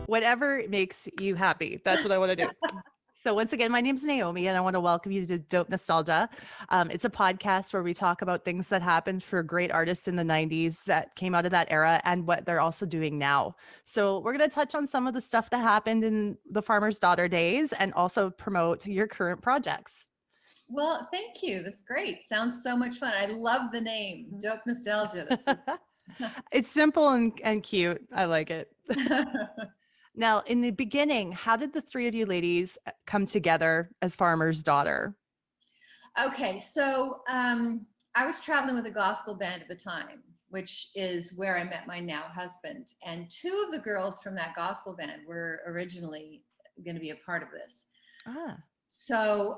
Whatever makes you happy. That's what I want to do. So once again, my name's Naomi, and I want to welcome you to Dope Nostalgia. It's a podcast where we talk about things that happened for great artists in the 90s that came out of that era and what they're also doing now. So we're going to touch on some of the stuff that happened in the Farmer's Daughter days and also promote your current projects. Well, thank you. That's great. Sounds so much fun. I love the name, Dope Nostalgia. That's It's simple and cute. I like it. Now, in the beginning, how did the three of you ladies come together as Farmer's Daughter? Okay, so I was traveling with a gospel band at the time, which is where I met my now husband. And two of the girls from that gospel band were originally going to be a part of this. Ah. So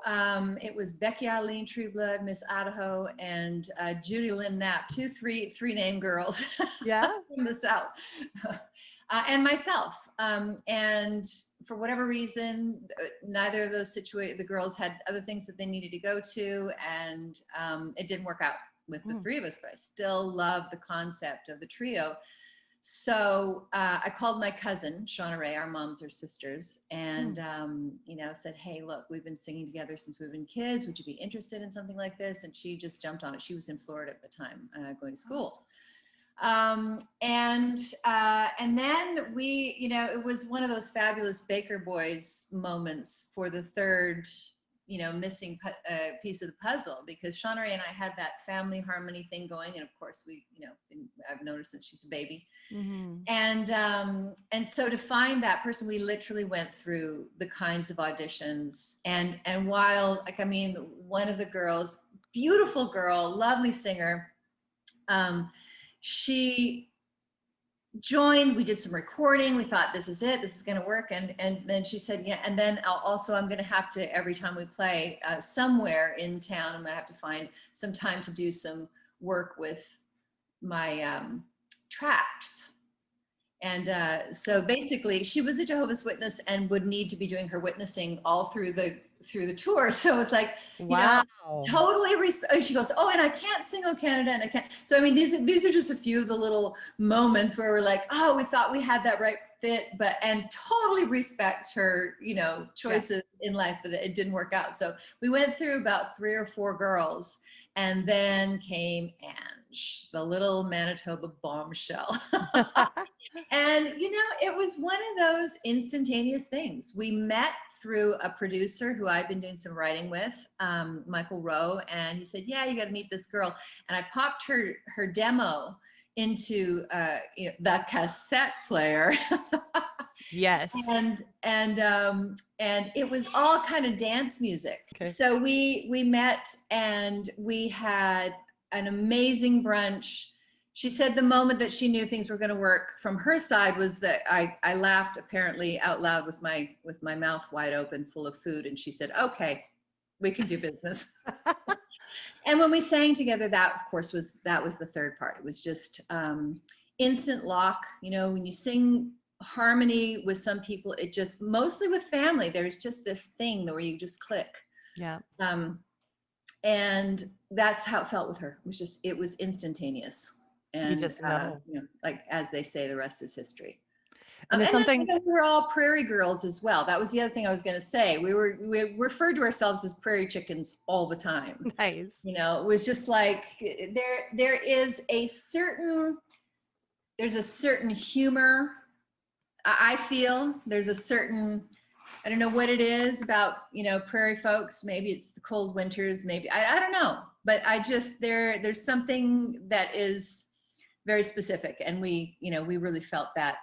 it was Becky Eileen Trueblood, Miss Idaho, and Judy Lynn Knapp, three name girls Yeah. from the South, and myself. And for whatever reason, neither of those the girls had other things that they needed to go to, and it didn't work out with the three of us. But I still love the concept of the trio. So I called my cousin, Shauna Ray, our moms are sisters, and said, hey, look, we've been singing together since we've been kids. Would you be interested in something like this? And she just jumped on it. She was in Florida at the time, going to school. And then we, it was one of those fabulous Baker Boys moments for the third missing piece of the puzzle, because Shauna Ray and I had that family harmony thing going. And of course we, I've noticed that she's a baby. Mm-hmm. And so to find that person, we literally went through the kinds of auditions, and while, one of the girls, beautiful girl, lovely singer, she joined, we did some recording, we thought, this is it, this is going to work, and then she said, yeah, and then also I'm going to have to, every time we play somewhere in town, I'm going to have to find some time to do some work with my tracks. And so basically she was a Jehovah's Witness and would need to be doing her witnessing all through the tour. So it's like, wow. Totally respect. She goes, oh, and I can't sing "Oh Canada," and I can't. So these are just a few of the little moments where we're like, oh, we thought we had that right fit, and totally respect her, choices in life, but it didn't work out. So we went through about 3 or 4 girls, and then came Ange, the little Manitoba bombshell. And, it was one of those instantaneous things. We met through a producer who I'd been doing some writing with, Michael Rowe, and he said, yeah, you got to meet this girl. And I popped her demo into the cassette player. Yes. And it was all kind of dance music. Okay. So we met, and we had an amazing brunch. She said the moment that she knew things were going to work from her side was that I laughed apparently out loud with my mouth wide open, full of food, and she said, okay, we can do business. And when we sang together, that of course was the third part. It was just instant lock. When you sing harmony with some people, it just, mostly with family, there's just this thing where you just click. Yeah. And that's how it felt with her. It was instantaneous. And you just know. Like, as they say, the rest is history. And then, we were all prairie girls as well. That was the other thing I was going to say. We referred to ourselves as prairie chickens all the time. Nice. It was just like, there's a certain humor. I feel there's a certain, I don't know what it is about, prairie folks. Maybe it's the cold winters. Maybe, I don't know. But there's something that is very specific. And we really felt that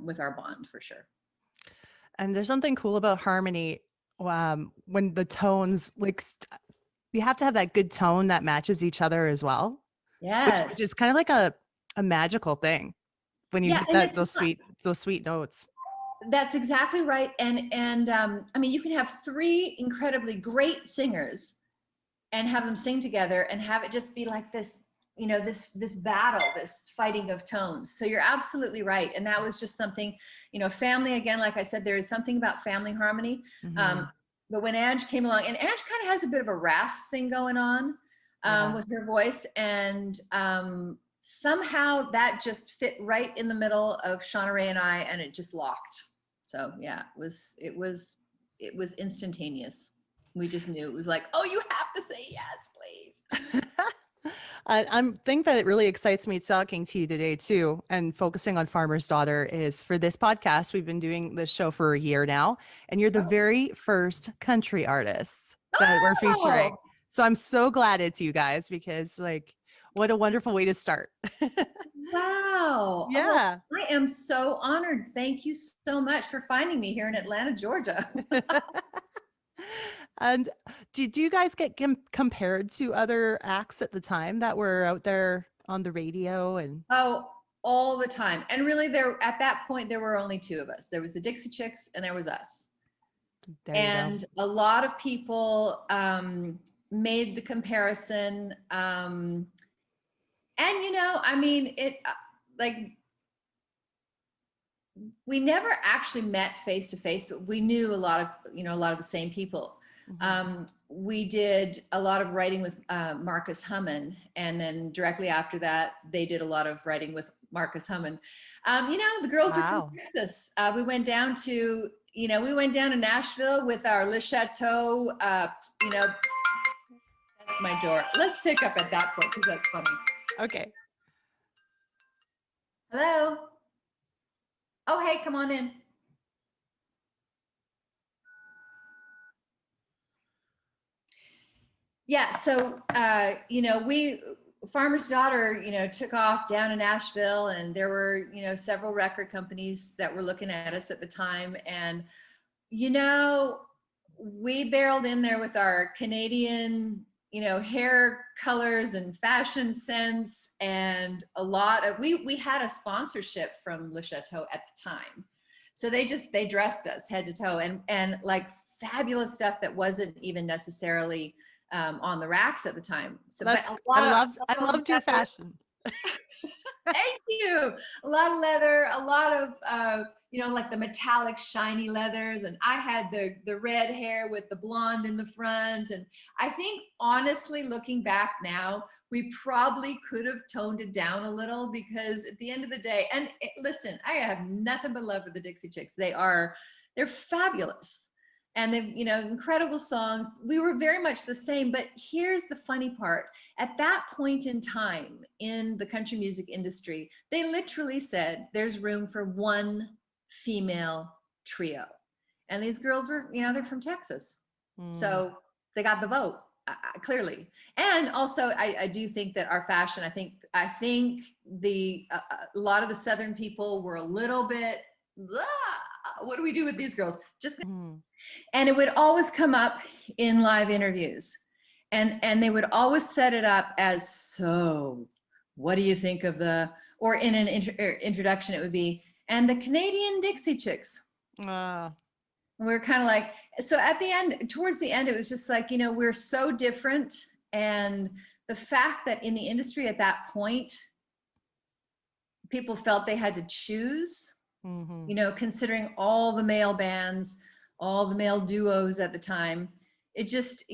with our bond, for sure. And there's something cool about harmony when the tones, like, you have to have that good tone that matches each other as well. Yes. Which is kind of like a magical thing when you get those sweet notes. That's exactly right. And you can have 3 incredibly great singers and have them sing together and have it just be like this, this battle, this fighting of tones. So you're absolutely right. And that was just something, family, again, like I said, there is something about family harmony. Mm-hmm. But when Ange came along, and Ange kind of has a bit of a rasp thing going on with her voice, and somehow that just fit right in the middle of Shauna Ray and I, and it just locked. So yeah, it was instantaneous. We just knew. It was like, oh, you have to say yes, please. I think that it really excites me talking to you today too, and focusing on Farmer's Daughter is for this podcast. We've been doing this show for a year now, and you're the very first country artist that we're featuring. Oh, So I'm so glad it's you guys because like, what a wonderful way to start. wow. Oh, Yeah. I am so honored. Thank you so much for finding me here in Atlanta, Georgia. And did you guys get compared to other acts at the time that were out there on the radio? And Oh, all the time. And really there at that point there were only two of us. There was the Dixie Chicks and there was us. there you go. And a lot of people made the comparison. And I mean, it like we never actually met face to face, but we knew a lot of the same people. We did a lot of writing with Marcus Hummin, and then directly after that, they did a lot of writing with Marcus Hummin. The girls were from Texas. We went down to Nashville with our Le Chateau. That's my door. Let's pick up at that point because that's funny. Okay. Hello. Oh, hey, come on in. Yeah, so Farmer's Daughter, took off down in Nashville, and there were, several record companies that were looking at us at the time, and we barreled in there with our Canadian, hair colors and fashion sense, and a lot of we had a sponsorship from Le Chateau at the time, so they dressed us head to toe, and like fabulous stuff that wasn't even necessarily on the racks at the time. So I loved your fashion. Thank you. A lot of leather, a lot of like the metallic shiny leathers, and I had the red hair with the blonde in the front. And I think honestly, looking back now, we probably could have toned it down a little, because at the end of the day, and listen, I have nothing but love for the Dixie Chicks. They're fabulous. And they've, incredible songs. We were very much the same, but here's the funny part. At that point in time in the country music industry, they literally said there's room for one female trio. And these girls were, they're from Texas. So they got the vote, clearly. And also, I do think that our fashion, I think a lot of the Southern people were a little bit, what do we do with these girls? And it would always come up in live interviews, and they would always set it up as, so what do you think of or in an introduction, it would be, and the Canadian Dixie Chicks. And we're kind of like, so at the end, towards the end, it was just like, we're so different. And the fact that in the industry at that point, people felt they had to choose, considering all the male bands, all the male duos at the time, it just,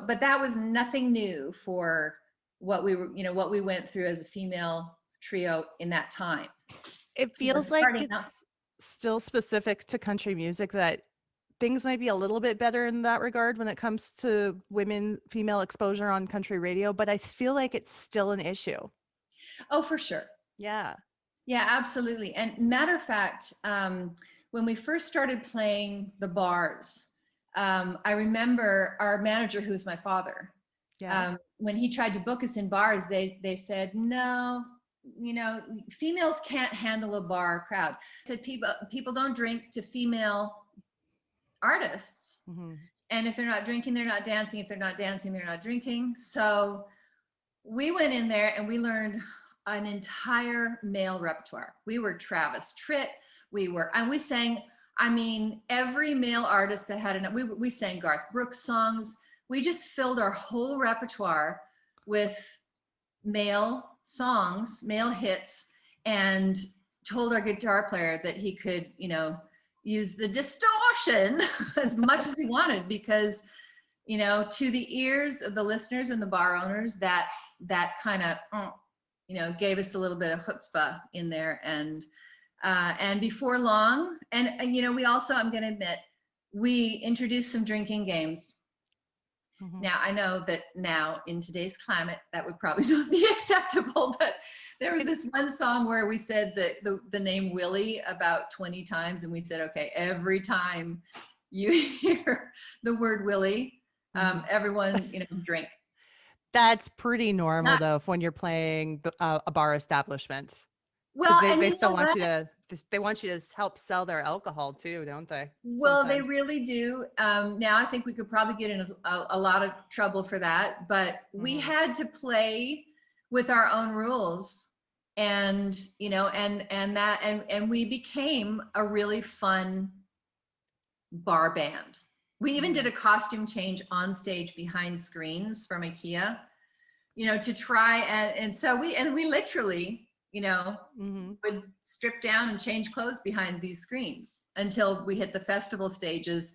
but that was nothing new for what we were, what we went through as a female trio in that time. It feels like it's still specific to country music that things might be a little bit better in that regard when it comes to female exposure on country radio, but I feel like it's still an issue. Oh, for sure. Yeah. Yeah, absolutely. And matter of fact, when we first started playing the bars, I remember our manager, who's my father, when he tried to book us in bars, they said, no, females can't handle a bar crowd. Said people don't drink to female artists. And if they're not drinking, they're not dancing. If they're not dancing, they're not drinking. So we went in there and we learned an entire male repertoire. We were Travis Tritt. We sang, every male artist that had we sang Garth Brooks songs. We just filled our whole repertoire with male songs, male hits, and told our guitar player that he could, use the distortion as much as he wanted, because, to the ears of the listeners and the bar owners, that kind of, gave us a little bit of chutzpah in there. And And before long, and you know, we also, I'm going to admit, we introduced some drinking games. Now, I know that now in today's climate, that would probably not be acceptable, but there was this one song where we said the name Willie about 20 times. And we said, okay, every time you hear the word Willie, everyone, you know, drink. That's pretty normal Not, though, when you're playing a bar establishment, because well, and they you still know want what? you to, they want you to help sell their alcohol too, don't they? Well, they Sometimes. really do. Now I think we could probably get in a lot of trouble for that, but we had to play with our own rules, and you know, and we became a really fun bar band. We even did a costume change on stage behind screens from IKEA, you know, to try and so we literally, you know, would strip down and change clothes behind these screens until we hit the festival stages.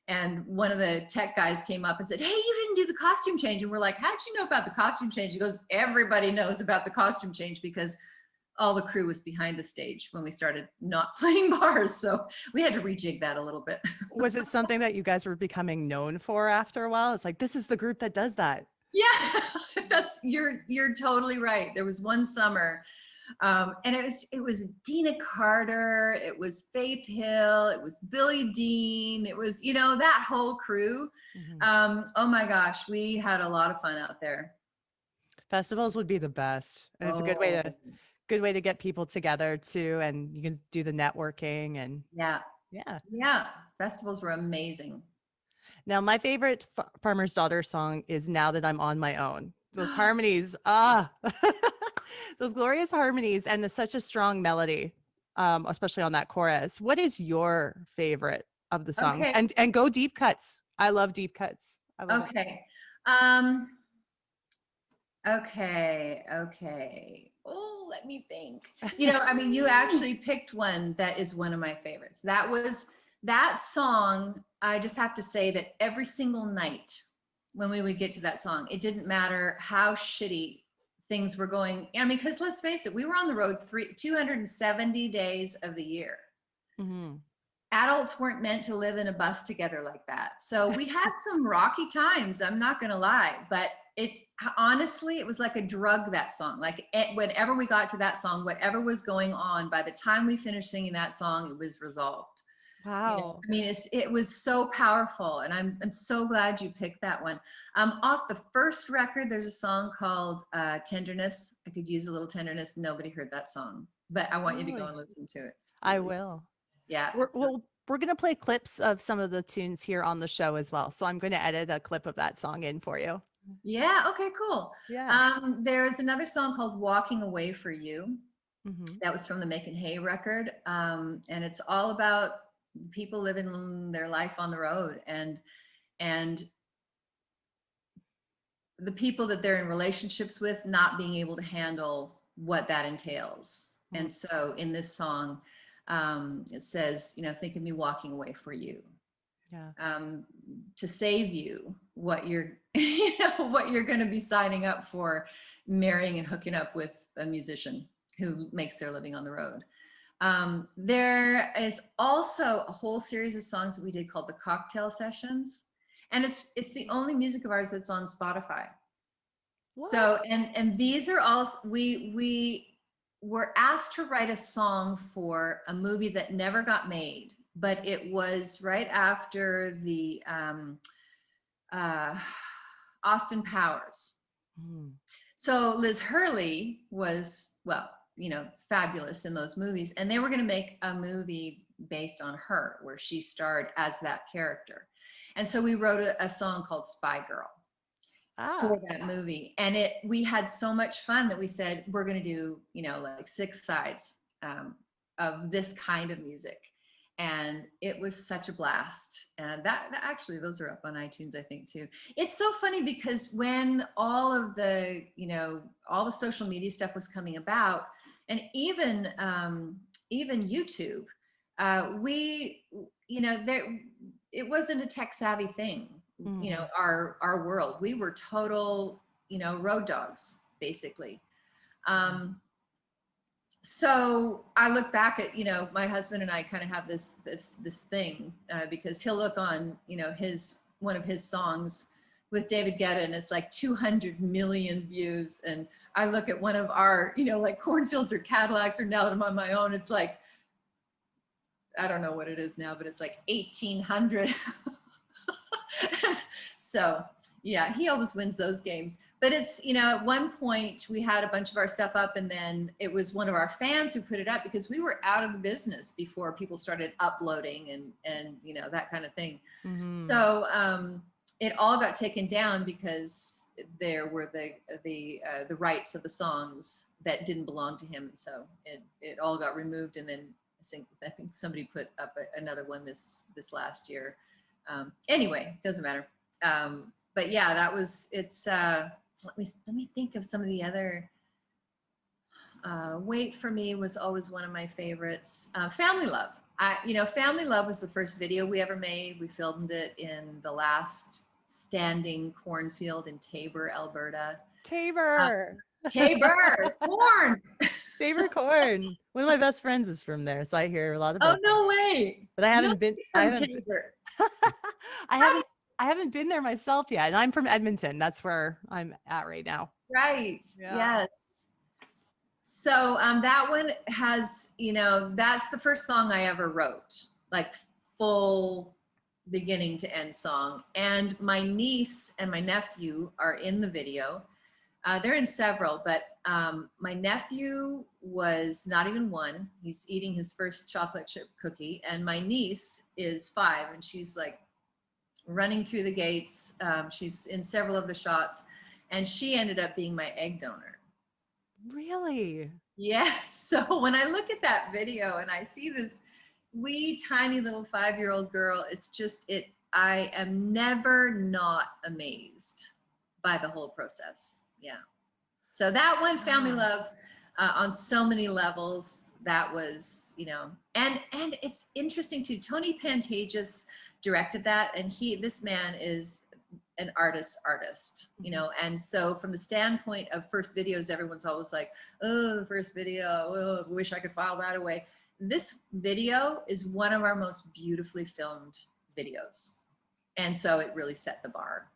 And one of the tech guys came up and said, "Hey, you didn't do the costume change." And we're like, "How'd you know about the costume change?" He goes, "Everybody knows about the costume change because all the crew was behind the stage when we started not playing bars." So we had to rejig that a little bit. Was it something that you guys were becoming known for after a while? It's like, this is the group that does that. Yeah, you're totally right. There was one summer, and it was Dina Carter, it was Faith Hill, it was Billie Dean, it was, you know, that whole crew. Oh my gosh, we had a lot of fun out there. Festivals would be the best, and it's a good way to get people together too, and you can do the networking and Yeah, yeah. Festivals were amazing. Now, my favorite Farmer's Daughter song is Now That I'm on My Own. Those harmonies, those glorious harmonies, and such a strong melody, especially on that chorus. What is your favorite of the songs? Okay. And go deep cuts. I love deep cuts. I love it. Okay. Okay. Oh, let me think. You know, I mean, you actually picked one that is one of my favorites. That song. I just have to say that every single night when we would get to that song, it didn't matter how shitty things were going. I mean, because let's face it, we were on the road 270 days of the year. Adults weren't meant to live in a bus together like that. So we had some rocky times, I'm not going to lie, but honestly, it was like a drug, that song. Like whenever we got to that song, whatever was going on, by the time we finished singing that song, it was resolved. Wow. You know, I mean, it was so powerful, and I'm so glad you picked that one. Off the first record, there's a song called Tenderness. I could use a little tenderness. Nobody heard that song, but I want you to go and listen to it. I will. Yeah. We're going to play clips of some of the tunes here on the show as well. So I'm going to edit a clip of that song in for you. Yeah. Okay, cool. Yeah. There's another song called Walking Away for You. That was from the Making Hay record. And it's all about people living their life on the road, and the people that they're in relationships with not being able to handle what that entails. And so in this song, it says, you know, think of me walking away for you. To save you what you're, you know, what you're going to be signing up for, marrying and hooking up with a musician who makes their living on the road. There is also a whole series of songs that we did called the Cocktail Sessions, and it's the only music of ours that's on Spotify. What? So and these are all, we were asked to write a song for a movie that never got made, but it was right after the Austin Powers. So Liz Hurley was, well, you know, fabulous in those movies, and they were going to make a movie based on her where she starred as that character. And so we wrote a song called Spy Girl for that movie, and we had so much fun that we said, we're going to do, you know, like 6 sides of this kind of music. And it was such a blast. And that actually, those are up on iTunes, I think, too. It's so funny because when all of the, you know, all the social media stuff was coming about, and even YouTube, we, you know, it wasn't a tech savvy thing. You know, our world, we were total, you know, road dogs, basically. So I look back at, my husband and I kind of have this thing, because he'll look on, one of his songs with David Guetta, and it's like 200 million views. And I look at one of our, like Cornfields or Cadillacs, or Now That I'm on My Own, it's like, I don't know what it is now, but it's like 1,800. So yeah, he always wins those games. But it's, at one point we had a bunch of our stuff up, and then it was one of our fans who put it up, because we were out of the business before people started uploading and that kind of thing. Mm-hmm. So it all got taken down because there were the rights of the songs that didn't belong to him, and so it all got removed. And then I think somebody put up another one this last year. Anyway, doesn't matter. But yeah, let me think of some of the other. Wait for Me was always one of my favorites. Family Love. Family Love was the first video we ever made. We filmed it in the last standing cornfield in Taber, Alberta. Taber. Taber, corn. Taber corn. One of my best friends is from there, so I hear a lot about. Oh, no way! But I haven't been. Taber. I haven't been there myself yet, and I'm from Edmonton. That's where I'm at right now. Right. Yeah. Yes. So that one has, that's the first song I ever wrote, like full beginning to end song. And my niece and my nephew are in the video. They're in several, but my nephew was not even 1. He's eating his first chocolate chip cookie. And my niece is 5, and she's like running through the gates. She's in several of the shots, and she ended up being my egg donor. Really? Yes. So when I look at that video and I see this wee tiny little 5-year-old girl, it's just I am never not amazed by the whole process. Yeah. So that one, Family Love, on so many levels, that was, and it's interesting too. Tony Pantages directed that, and this man is an artist, and so from the standpoint of first videos, everyone's always like, oh, the first video, oh, I wish I could file that away. This video is one of our most beautifully filmed videos, and so it really set the bar.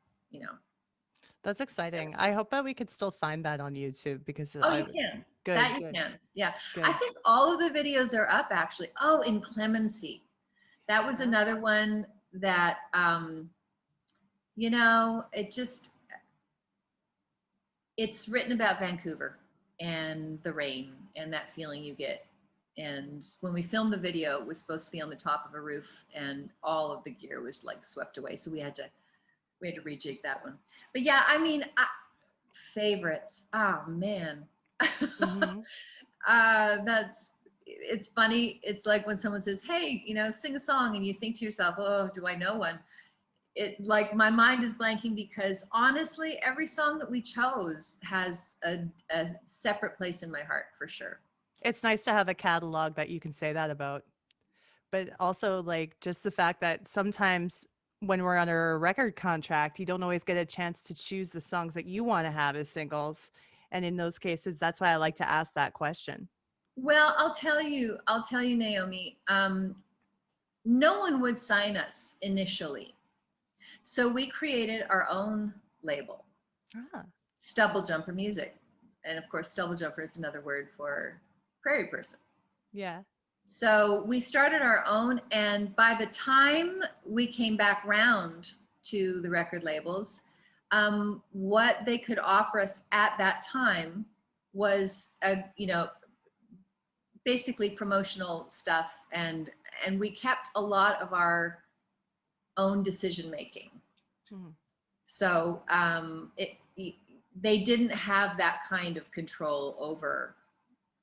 That's exciting. I hope that we could still find that on YouTube, because you can. Good. That you can. Yeah. Good. I think all of the videos are up, actually. Oh, Inclemency. That was another one that it's written about Vancouver and the rain and that feeling you get. And when we filmed the video, it was supposed to be on the top of a roof, and all of the gear was like swept away. So we had to rejig that one. But yeah, favorites. Oh man. Mm-hmm. It's funny. It's like when someone says, hey, sing a song, and you think to yourself, oh, do I know one? It, like, my mind is blanking, because honestly, every song that we chose has a separate place in my heart, for sure. It's nice to have a catalog that you can say that about. But also, like, just the fact that sometimes when we're under a record contract, you don't always get a chance to choose the songs that you want to have as singles. And in those cases, that's why I like to ask that question. Well, I'll tell you, Naomi, no one would sign us initially. So we created our own label, Stubble Jumper Music. And of course, Stubble Jumper is another word for prairie person. Yeah. So we started our own, and by the time we came back round to the record labels, what they could offer us at that time was basically promotional stuff, and we kept a lot of our own decision making. So they didn't have that kind of control over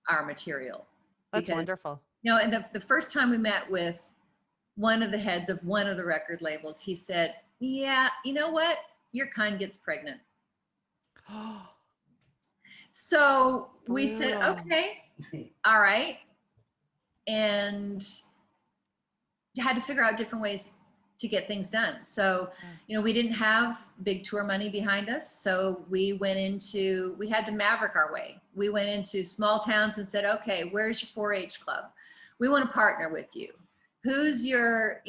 our material. That's wonderful. And the first time we met with one of the heads of one of the record labels, he said, yeah, you know what? Your kind gets pregnant. So we said, okay, all right. And had to figure out different ways to get things done. So, we didn't have big tour money behind us. So we had to maverick our way. We went into small towns and said, okay, where's your 4-H club? We want to partner with you. Who is your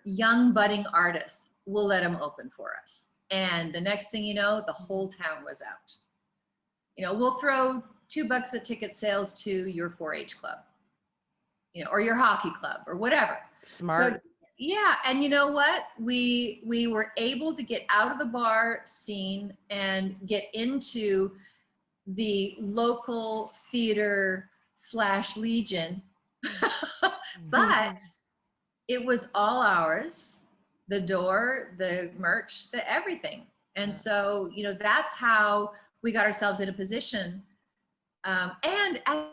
young budding artist? We'll let them open for us. And the next thing you know, the whole town was out. We'll throw $2 a ticket sales to your 4-H club, or your hockey club or whatever. Smart. So, yeah. And you know what? We were able to get out of the bar scene and get into the local theater / Legion. But it was all ours, the door, the merch, the everything. And so, that's how we got ourselves in a position. And at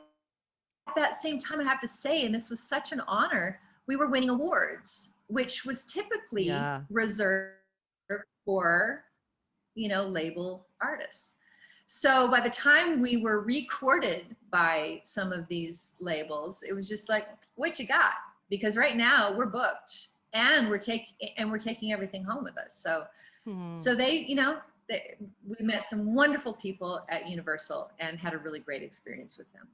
that same time, I have to say, and this was such an honor, we were winning awards, which was typically reserved for, label artists. So by the time we were recorded by some of these labels, it was just like, what you got? Because right now we're booked and we're taking everything home with us. So they, we met some wonderful people at Universal and had a really great experience with them.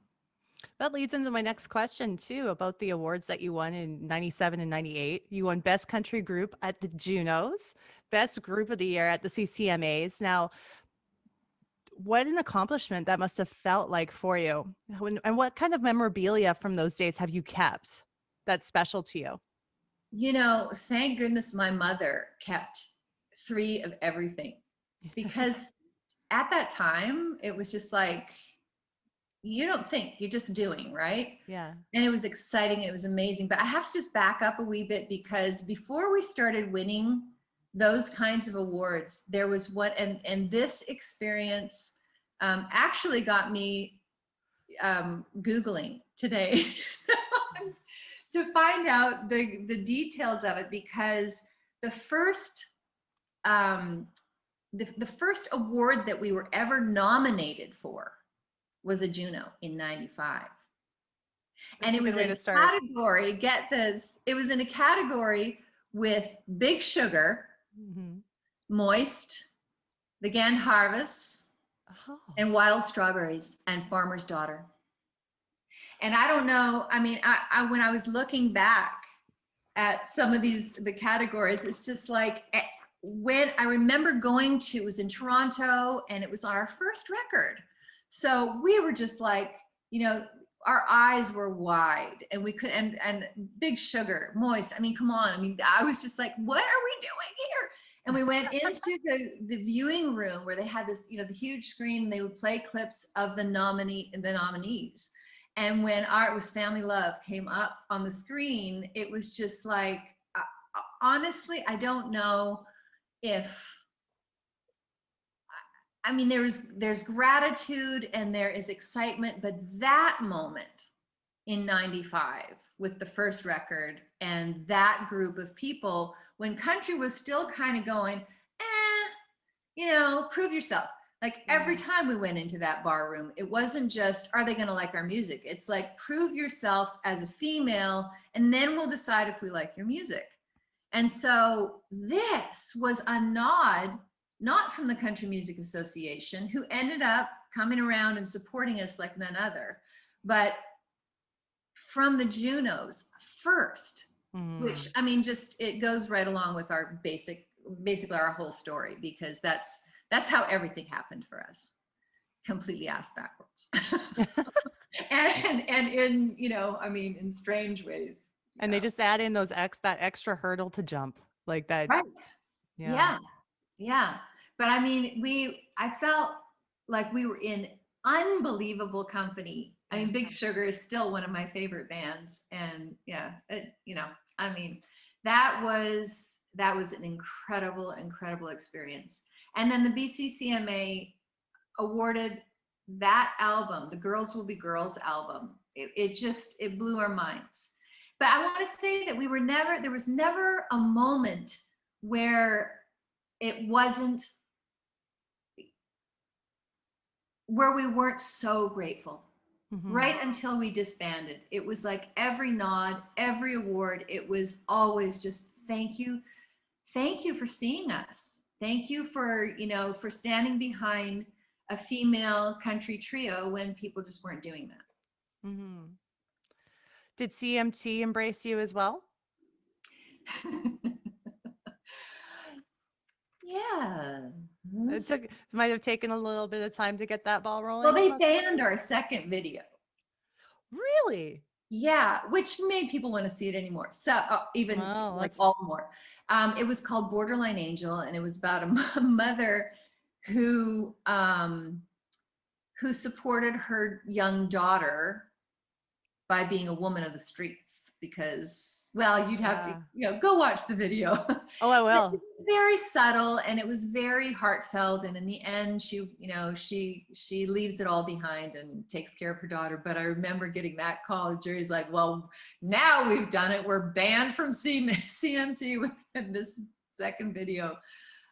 That leads into my next question too, about the awards that you won in 97 and 98. You won Best Country Group at the Junos, Best Group of the Year at the CCMAs. Now, what an accomplishment that must have felt like for you. And what kind of memorabilia from those days have you kept that's special to you? Thank goodness my mother kept 3 of everything, because at that time it was just like, you don't think, you're just doing, right? Yeah. And it was exciting. It was amazing. But I have to just back up a wee bit, because before we started winning those kinds of awards, there was what, and this experience actually got me Googling today to find out the details of it, because the first award that we were ever nominated for was a Juno in 95. And it was in a category, get this, it was in a category with Big Sugar, Moist, The Gand Harvest, and Wild Strawberries, and Farmer's Daughter. And I don't know, I mean, I when I was looking back at some of the categories, it's just like, when I remember going to, it was in Toronto, and it was on our first record. So we were just like, our eyes were wide, and we could, and Big Sugar, Moist. I mean, come on. I mean, I was just like, what are we doing here? And we went into the viewing room where they had this, the huge screen, and they would play clips of the nominees. And when It Was Family Love came up on the screen, it was just like, honestly, I don't know if, I mean, there's gratitude and there is excitement, but that moment in 95 with the first record and that group of people, when country was still kind of going, prove yourself. Like every time we went into that bar room, it wasn't just, are they going to like our music? It's like, prove yourself as a female, and then we'll decide if we like your music. And so this was a nod, not from the Country Music Association, who ended up coming around and supporting us like none other, but from the Junos first, which, I mean, just, it goes right along with our basically our whole story, because that's how everything happened for us, completely ass backwards. and in, I mean, in strange ways. And they just add in that extra hurdle to jump like that. Right. Yeah. But I mean, I felt like we were in unbelievable company. I mean, Big Sugar is still one of my favorite bands. And I mean, that was an incredible experience. And then the BCCMA awarded that album, the Girls Will Be Girls album. It blew our minds. But I want to say that there was never a moment where it wasn't, where we weren't so grateful. Mm-hmm. right until we disbanded. It was like every nod, every award, it was always just thank you. Thank you for seeing us. Thank you for, for standing behind a female country trio when people just weren't doing Mm-hmm. Did CMT embrace you as well? that. Yeah. It might have taken a little bit of time to get that ball Well, rolling. they Possibly. banned our second video. Really? Yeah, which made people want to see it anymore. So even Wow, like that's all more. It was called Borderline Angel, and it was about a mother who supported her young daughter by being a woman of the streets, because, well, you'd have to, yeah. go watch the video. Oh, I But it will. was very subtle and it was very heartfelt. And in the end, she leaves it all behind and takes care of her daughter. But I remember getting that call. Jerry's like, well, now we've done it. We're banned from CMT within this second video.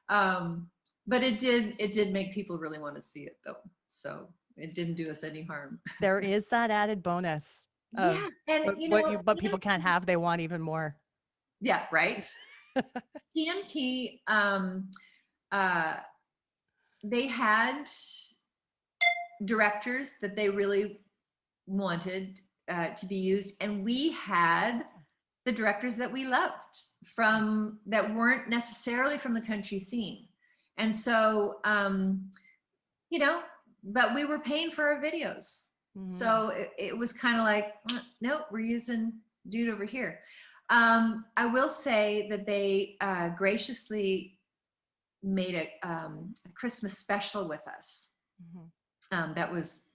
But it did make people really want to see it though. So it didn't do us any harm. There is that added bonus Yeah. of And what people can't have, they want even more. yeah, right. CMT, they had directors that they really wanted to be used, and we had the directors that we loved that weren't necessarily from the country scene. And so, but we were paying for our videos. Mm-hmm. So it was kind of like, nope, we're using dude over here. I will say that they graciously made a Christmas special with us. Mm-hmm. That was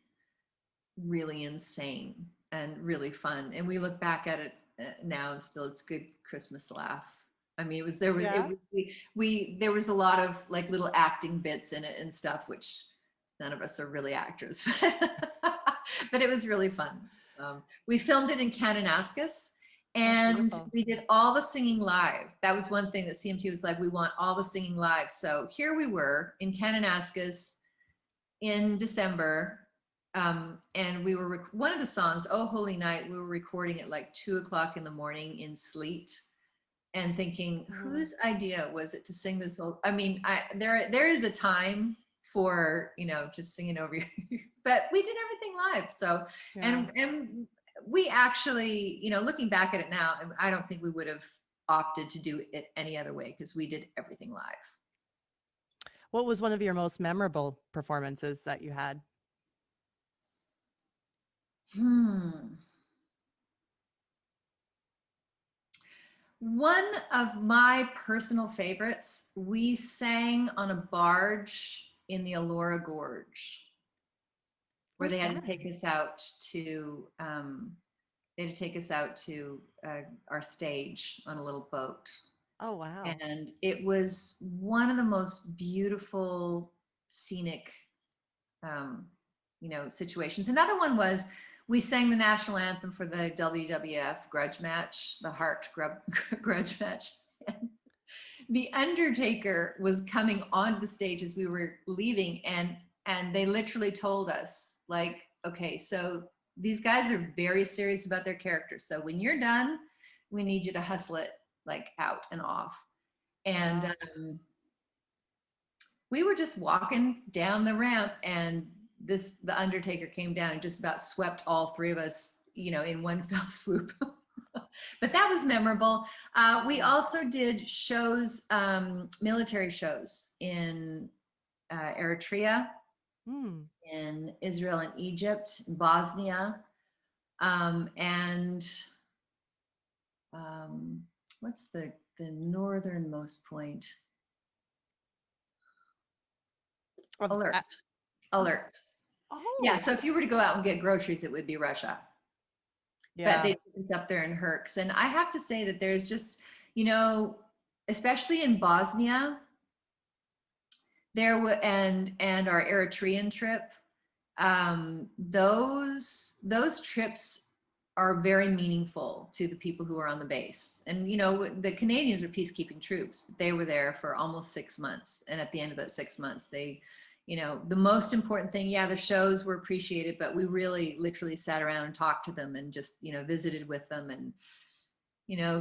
really insane and really fun. And we look back at it now and still it's good Christmas laugh. I mean, there was a lot of like little acting bits in it and stuff, which none of us are really actors, but it was really fun. We filmed it in Kananaskis. And we did all the singing live. That was one thing that CMT was like, we want all the singing live. So here we were in Kananaskis in December. And we were, one of the songs, Oh Holy Night, we were recording at like 2:00 in the morning in sleet and thinking, whose idea was it to sing this whole, I mean, there is a time for, just singing over you, but we did everything live. So, yeah. And we actually, looking back at it now, I don't think we would have opted to do it any other way because we did everything live. What was one of your most memorable performances that you had? One of my personal favorites, we sang on a barge in the Elora Gorge, where they had to take us out to our stage on a little boat. Oh, wow. And it was one of the most beautiful scenic, situations. Another one was we sang the national anthem for the WWF grudge match, the Heart grudge match. And the Undertaker was coming onto the stage as we were leaving, and they literally told us, like, okay, so these guys are very serious about their characters. So when you're done, we need you to hustle it like out and off. And we were just walking down the ramp, and the Undertaker came down and just about swept all three of us, in one fell swoop. But that was memorable. We also did shows, military shows in Eritrea, in Israel and Egypt, Bosnia, and what's the northernmost point? Alert. Oh. Yeah, so if you were to go out and get groceries, it would be Russia. Yeah. But they took us up there in Herks. And I have to say that there's just, especially in Bosnia, and our Eritrean trip, those trips are very meaningful to the people who are on the base. And, the Canadians are peacekeeping troops, but they were there for almost 6 months. And at the end of that 6 months, they, you know, the most important thing, yeah, the shows were appreciated, but we really literally sat around and talked to them and just, you know, visited with them and, you know,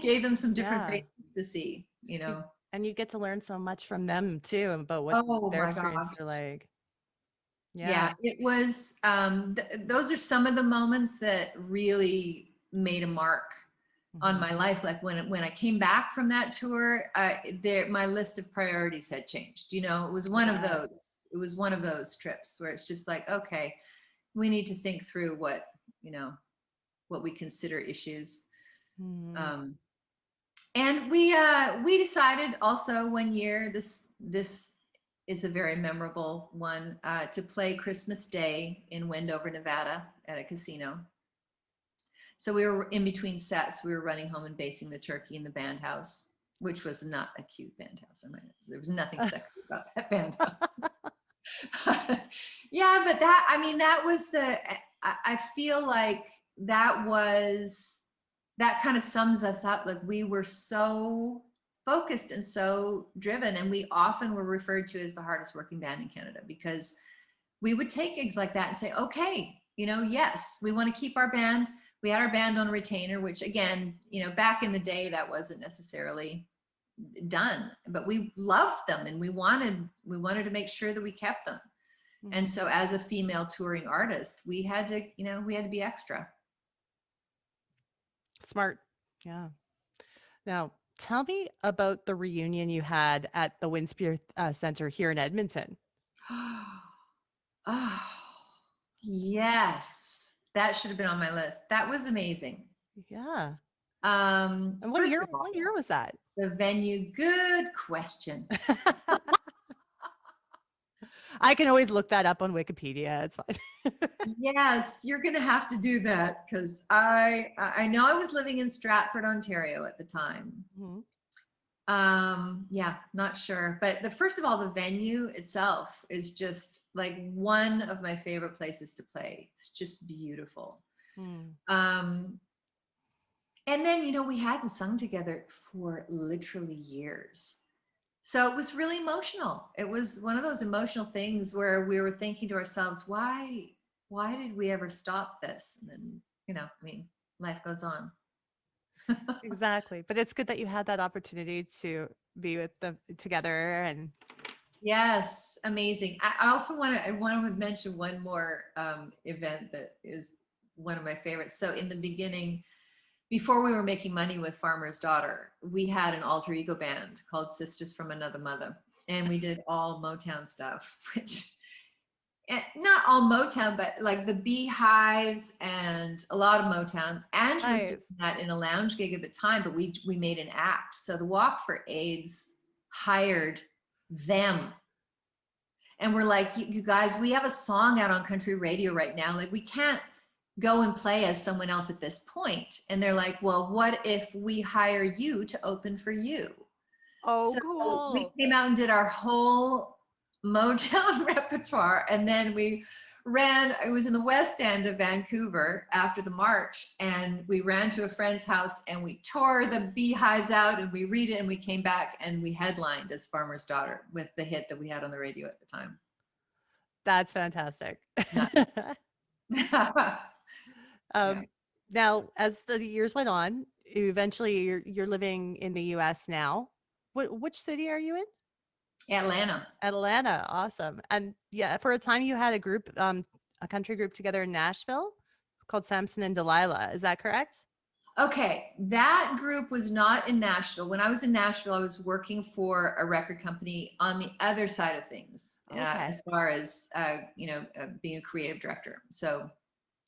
gave them some different Yeah. faces to see, you know. And you get to learn so much from them too about what Oh their my God. experiences are like. Yeah, Yeah. it was, those are some of the moments that really made a mark on Mhm. my life. Like when I came back from that tour, my list of priorities had changed. You know, it was one of Yeah. those. It was one of those trips where it's just like, okay, we need to think through what, you know, what we consider issues. Mhm. Um, and we decided also one year, this is a very memorable one, to play Christmas Day in Wendover, Nevada at a casino. So we were in between sets. We were running home and basing the turkey in the band house, which was not a cute band house. I mean, there was nothing sexy about that band house. Yeah, but that, I mean, that was I feel like that kind of sums us up. Like we were so focused and so driven, and we often were referred to as the hardest working band in Canada because we would take gigs like that and say, okay, you know, yes, we want to keep our band. We had our band on a retainer, which again, you know, back in the day, that wasn't necessarily done, but we loved them and we wanted to make sure that we kept them. And so as a female touring artist, we had to, you know, we had to be extra. Smart. Yeah. Now, tell me about the reunion you had at the Winspear Center here in Edmonton. Oh, yes. That should have been on my list. That was amazing. Yeah. And First of what all, year was that? the venue, good question. I can always look that up on Wikipedia. It's fine. Yes, you're going to have to do that because I know I was living in Stratford, Ontario at the time. Mhm. Yeah, not sure. But first of all, the venue itself is just like one of my favorite places to play. It's just beautiful. Mm. And then, you know, we hadn't sung together for literally years. So it was really emotional. It was one of those emotional things where we were thinking to ourselves, why did we ever stop this? And then, you know, I mean, life goes on. Exactly. But it's good that you had that opportunity to be with them together and Yes, amazing. I also I want to mention one more event that is one of my favorites. So in the beginning, before we were making money with Farmer's Daughter, we had an alter ego band called Sisters from Another Mother, and we did all Motown stuff, which not all Motown, but like the Beehives and a lot of Motown. Ange was doing nice. that in a lounge gig at the time, but we made an act. So the Walk for AIDS hired them. And we're like, you guys, we have a song out on country radio right now. Like we can't go and play as someone else at this point. And they're like, well, what if we hire you to open for you? Oh, So we cool. came out and did our whole Motown repertoire. And then we it was in the West End of Vancouver after the march. And we ran to a friend's house and we tore the Beehives out and we read it and we came back and we headlined as Farmer's Daughter with the hit that we had on the radio at the time. That's fantastic. Yeah. um, now, as the years went on, eventually you're living in the US now. Which city are you in? Atlanta. Atlanta. Awesome. And yeah, for a time you had a country group together in Nashville called Samson and Delilah. Is that correct? Okay, that group was not in Nashville. When I was in Nashville, I was working for a record company on the other side of things, Okay. as far as being a creative director. So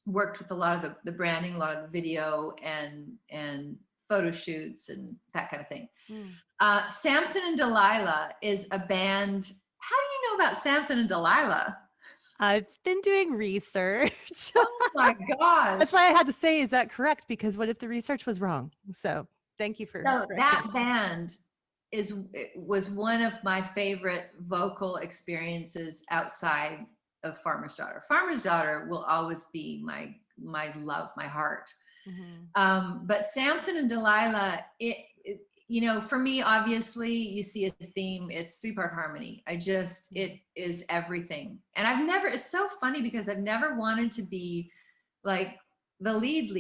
worked with a lot of the branding, a lot of the video and photo shoots and that kind of thing. Hmm. Samson and Delilah is a band. How do you know about Samson and Delilah? I've been doing research. Oh my That's gosh. why I had to say, is that correct? Because what if the research was wrong? So thank you for So correcting that me. band was one of my favorite vocal experiences outside of Farmer's Daughter. Farmer's Daughter will always be my love, my heart. Mhm. But Samson and Delilah, for me, obviously, you see a theme. It's 3-part harmony. It is everything. And it's so funny because I've never wanted to be like the lead.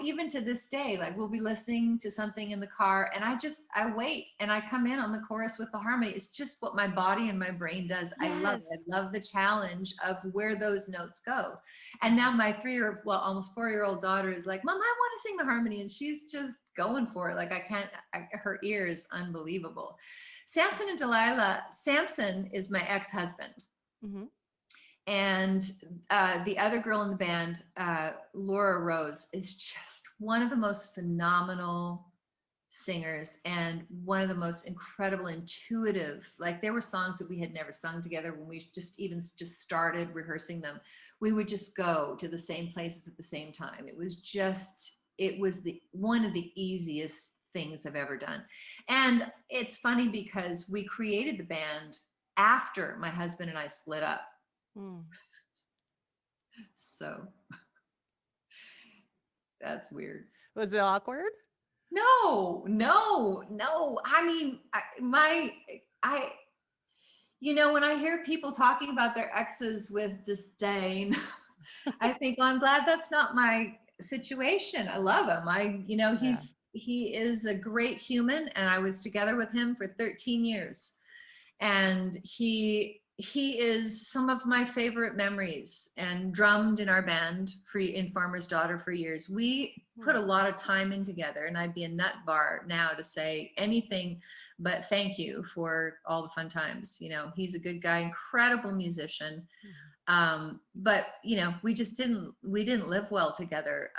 Even to this day, like we'll be listening to something in the car and I wait and I come in on the chorus with the harmony. It's just what my body and my brain does. Yes. I love it. I love the challenge of where those notes go. And now my almost 4-year-old daughter is like, Mom, I want to sing the harmony. And she's just going for it. Like her ear is unbelievable. Samson and Delilah. Samson is my ex-husband. Mm-hmm. And the other girl in the band, Laura Rose, is just one of the most phenomenal singers and one of the most incredible, intuitive. Like there were songs that we had never sung together when we just started rehearsing them. We would just go to the same places at the same time. It was one of the easiest things I've ever done. And it's funny because we created the band after my husband and I split up. So that's weird. Was it awkward? No. I mean, when I hear people talking about their exes with disdain, I think, well, I'm glad that's not my situation. I love him. He is a great human, and I was together with him for 13 years. And he is some of my favorite memories, and drummed in our band in Farmer's Daughter for years. We put a lot of time in together, and I'd be a nut bar now to say anything but thank you for all the fun times. He's a good guy, incredible musician. But we didn't live well together.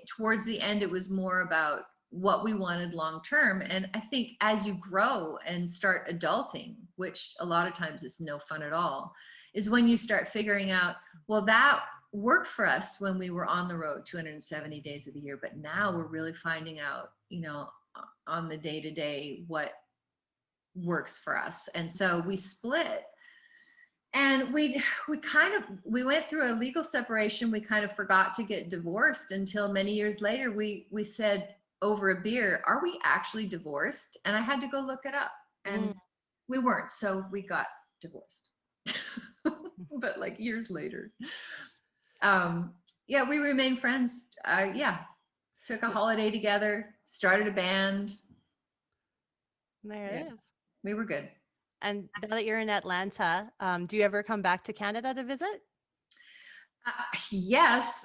Towards the end, it was more about what we wanted long term. And I think as you grow and start adulting, which a lot of times is no fun at all, is when you start figuring out, well, that worked for us when we were on the road 270 days of the year, but now we're really finding out, on the day-to-day what works for us. And so we split. And we went through a legal separation. We kind of forgot to get divorced until many years later we said over a beer, are we actually divorced? And I had to go look it up, and we weren't. So we got divorced, but like years later. We remained friends. Took a holiday together, started a band. There it is. We were good. And now that you're in Atlanta, do you ever come back to Canada to visit? Yes.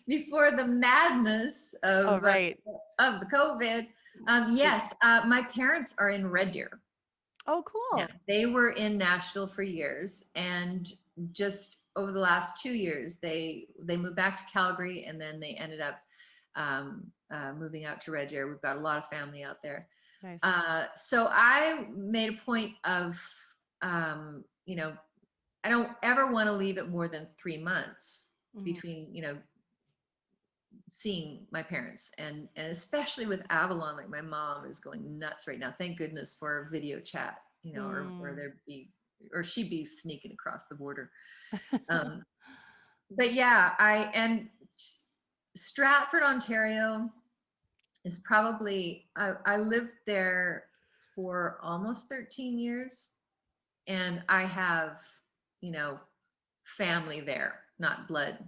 Before the madness of the COVID. Yes. My parents are in Red Deer. Oh, cool. Yeah, they were in Nashville for years, and just over the last 2 years, they moved back to Calgary, and then they ended up moving out to Red Deer. We've got a lot of family out there. Nice. So I made a point of, I don't ever want to leave it more than 3 months between, seeing my parents, and especially with Avalon, like my mom is going nuts right now. Thank goodness for video chat, or she'd be sneaking across the border. But and Stratford, Ontario is probably, I lived there for almost 13 years, and I have, family there, not blood,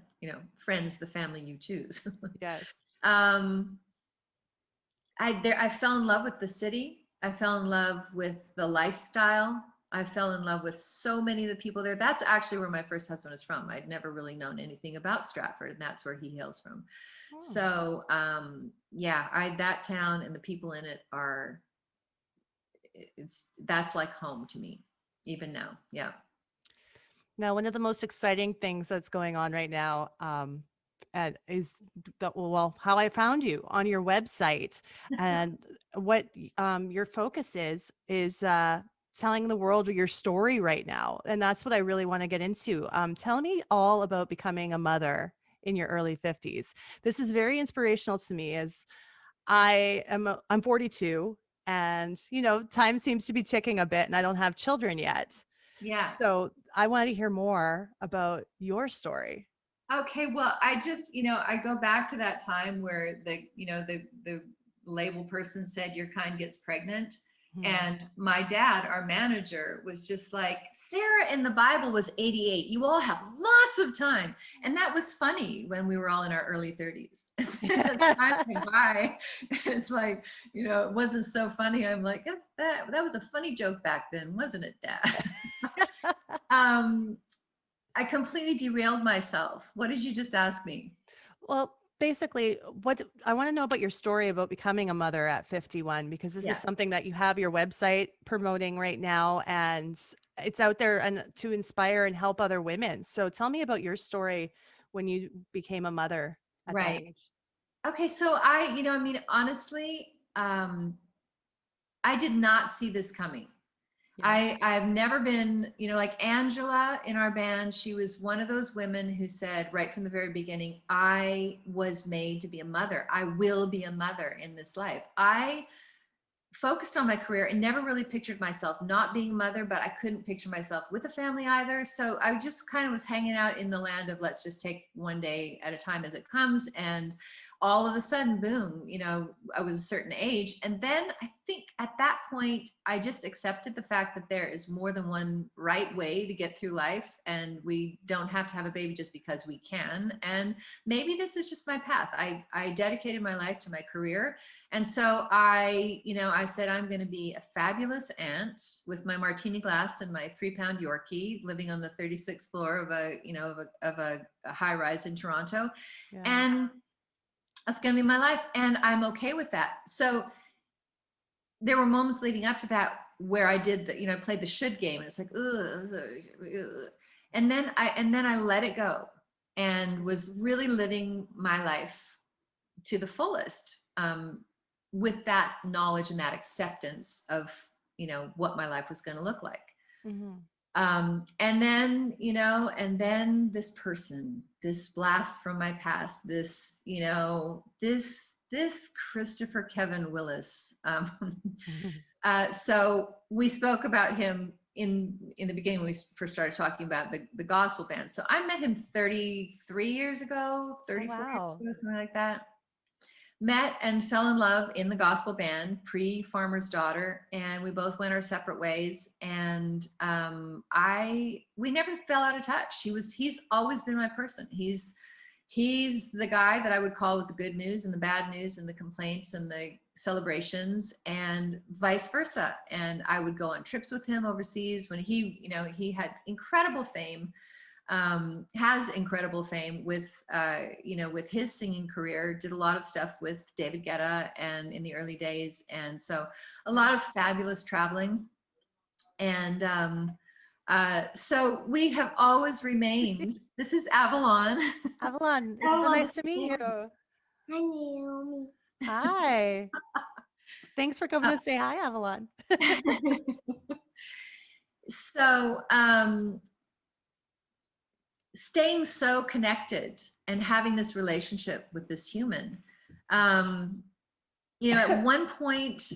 friends, the family you choose. Yes. I fell in love with the city. I fell in love with the lifestyle. I fell in love with so many of the people there. That's actually where my first husband is from. I'd never really known anything about Stratford, and that's where he hails from. Oh. So, that town and the people in it that's like home to me, even now. Yeah. Now, one of the most exciting things that's going on right now is how I found you on your website, and what your focus is telling the world your story right now. And that's what I really want to get into. Tell me all about becoming a mother in your early 50s. This is very inspirational to me, as I'm 42, and time seems to be ticking a bit, and I don't have children yet. Yeah. So I want to hear more about your story. Okay, well, I just, I go back to that time where the label person said your kind gets pregnant. Mhm. And my dad, our manager, was just like, Sarah in the Bible was 88. You all have lots of time. And that was funny when we were all in our early 30s. As time went by, it's like, it wasn't so funny. I'm like, that was a funny joke back then, wasn't it, Dad? um, I completely derailed myself. What did you just ask me? Well, basically, what I want to know about your story about becoming a mother at 51, because this is Yeah. something that you have your website promoting right now, and it's out there and to inspire and help other women. So tell me about your story when you became a mother at that Right. age. Okay. So honestly, I did not see this coming. Yeah. I've never been, like Angela in our band, she was one of those women who said right from the very beginning, I was made to be a mother. I will be a mother in this life. I focused on my career and never really pictured myself not being a mother, but I couldn't picture myself with a family either. So I just kind of was hanging out in the land of let's just take one day at a time as it comes. And all of a sudden, boom, I was a certain age. And then I think at that point, I just accepted the fact that there is more than one right way to get through life. And we don't have to have a baby just because we can. And maybe this is just my path. I dedicated my life to my career. And so I said, I'm going to be a fabulous aunt with my martini glass and my 3-pound Yorkie living on the 36th floor of a high rise in Toronto. Yeah. And that's going to be my life. And I'm okay with that. So there were moments leading up to that where I did I played the should game and it's like, ugh. And then I let it go and was really living my life to the fullest. With that knowledge and that acceptance of what my life was going to look like. Mm-hmm. And then this person, this blast from my past, this Christopher Kevin Willis. So we spoke about him in the beginning when we first started talking about the gospel band. So I met him 33 years ago, 34 years Wow. ago, something like that. Met and fell in love in the gospel band, pre-Farmer's Daughter, and we both went our separate ways. And we never fell out of touch. He's always been my person. He's the guy that I would call with the good news and the bad news and the complaints and the celebrations, and vice versa. And I would go on trips with him overseas when he had incredible fame. Has incredible fame with with his singing career, did a lot of stuff with David Guetta and in the early days, and so a lot of fabulous traveling. And so we have always remained. This is Avalon. Avalon, it's so Avalon. nice to meet you. Hi, Naomi. Hi. Thanks for coming to say hi, Avalon. So staying so connected and having this relationship with this human. At one point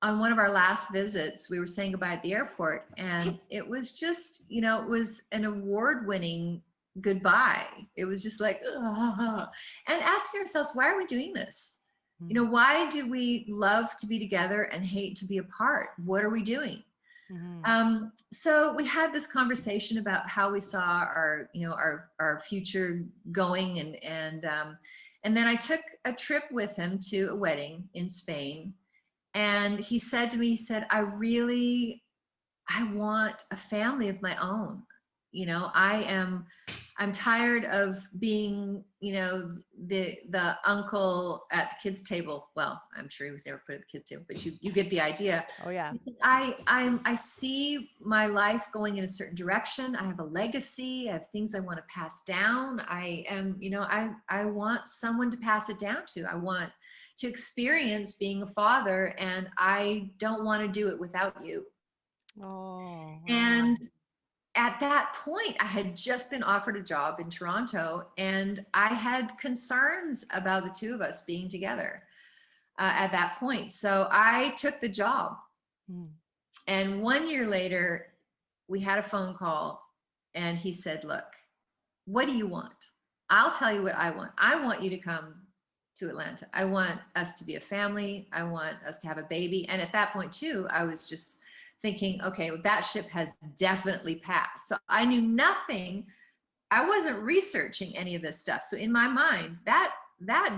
on one of our last visits, we were saying goodbye at the airport, and it was just, it was an award-winning goodbye. It was just like, and asking ourselves, why are we doing this? Why do we love to be together and hate to be apart? What are we doing? Mm-hmm. So we had this conversation about how we saw our future going, and then I took a trip with him to a wedding in Spain, and he said to me, he said, I want a family of my own. I'm tired of being, the uncle at the kids' table. Well, I'm sure he was never put at the kids' table, but you get the idea. Oh yeah. I see my life going in a certain direction. I have a legacy. I have things I want to pass down. I want someone to pass it down to. I want to experience being a father, and I don't want to do it without you. Oh. Wow. And at that point, I had just been offered a job in Toronto, and I had concerns about the two of us being together at that point. So I took the job. And 1 year later, we had a phone call, and he said, look, what do you want? I'll tell you what I want. I want you to come to Atlanta. I want us to be a family. I want us to have a baby. And at that point too, I was just thinking, okay, well, that ship has definitely passed. So I knew nothing. I wasn't researching any of this stuff. So in my mind, that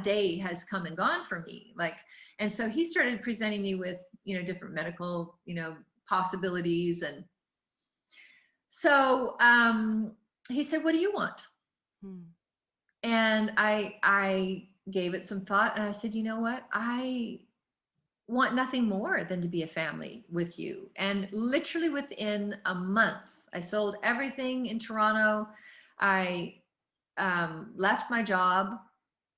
day has come and gone for me. Like, and so he started presenting me with, different medical, possibilities. And so he said, what do you want? And I gave it some thought, and I said, you know what? I want nothing more than to be a family with you. And literally within a month, I sold everything in Toronto. I left my job.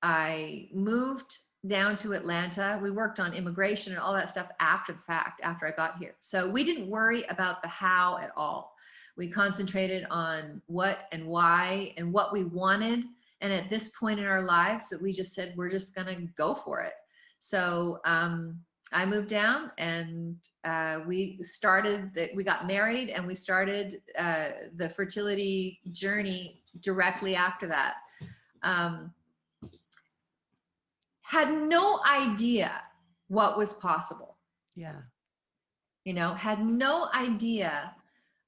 I moved down to Atlanta. We worked on immigration and all that stuff after the fact, after I got here. So we didn't worry about the how at all. We concentrated on what and why and what we wanted. And at this point in our lives, that we just said, we're just going to go for it. So I moved down, and we got married, and we started the fertility journey directly after that. Had no idea what was possible. Yeah. Had no idea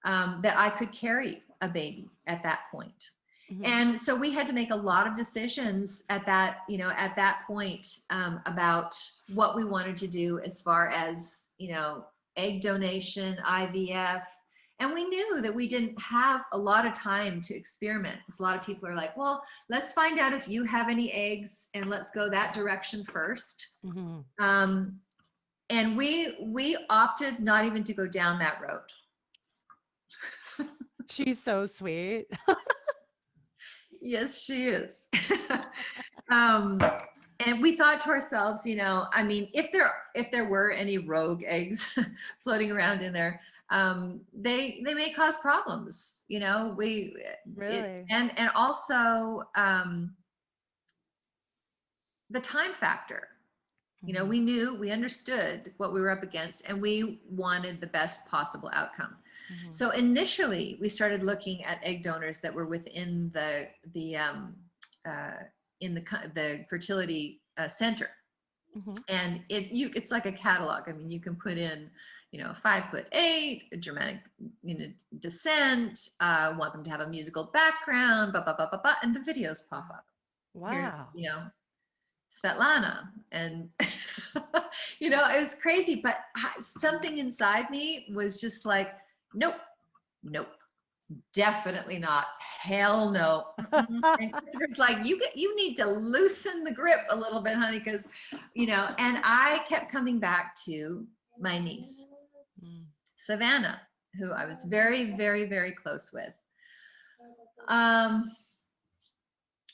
that I could carry a baby at that point. Mm-hmm. And so we had to make a lot of decisions at that point about what we wanted to do as far as, egg donation, IVF. And we knew that we didn't have a lot of time to experiment, because a lot of people are like, well, let's find out if you have any eggs and let's go that direction first. Mm-hmm. And we opted not even to go down that road. She's so sweet. Yes, she is. And we thought to ourselves, if there were any rogue eggs floating around in there, they may cause problems, really. And also the time factor. We understood what we were up against, and we wanted the best possible outcome. Mm-hmm. So initially, we started looking at egg donors that were within the fertility center. Mm-hmm. And it's like a catalog. I mean, you can put in, 5'8", a Germanic, descent, want them to have a musical background, and the videos pop up. Wow. Here, Svetlana, and it was crazy, but something inside me was just like, nope, definitely not, hell no. And Christopher's like, you need to loosen the grip a little bit, honey, because and I kept coming back to my niece, Savannah, who I was very, very, very close with.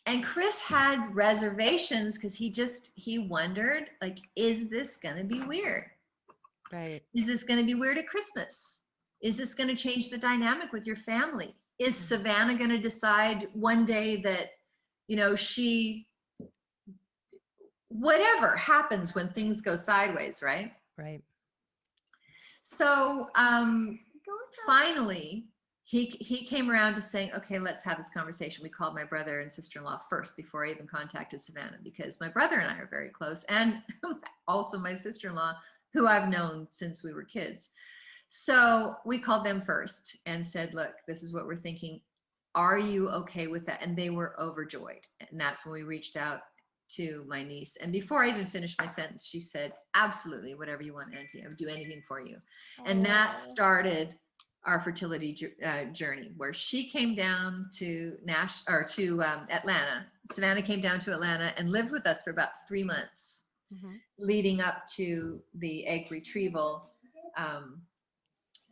And Chris had reservations because he wondered, like, is this going to be weird? Right. Is this going to be weird at Christmas? Is this going to change the dynamic with your family? Is Savannah going to decide one day that, whatever happens when things go sideways, right? Right. So finally, he came around to saying, okay, let's have this conversation. We called my brother and sister-in-law first before I even contacted Savannah, because my brother and I are very close, and also my sister-in-law, who I've known since we were kids. So we called them first and said, look, this is what we're thinking. Are you okay with that? And they were overjoyed. And that's when we reached out to my niece. And before I even finished my sentence, she said, absolutely, whatever you want, Auntie, I would do anything for you. And that started our fertility journey, where she came down to Atlanta. Savannah came down to Atlanta and lived with us for about 3 months, leading up to the egg retrieval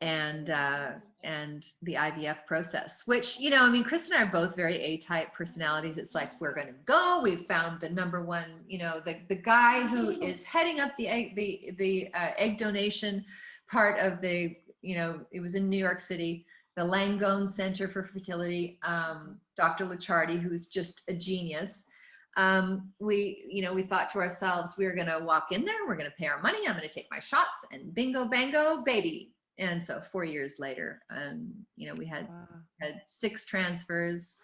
and the IVF process, which, Chris and I are both very A-type personalities. It's like, we're going to go. We've found the number one, the guy who is heading up the egg donation part of the, it was in New York City, the Langone Center for Fertility, Dr. Licciardi, who's just a genius. We thought to ourselves, we're going to walk in there, we're going to pay our money, I'm going to take my shots, and bingo, bango, baby. And so 4 years later, and we had 6 transfers.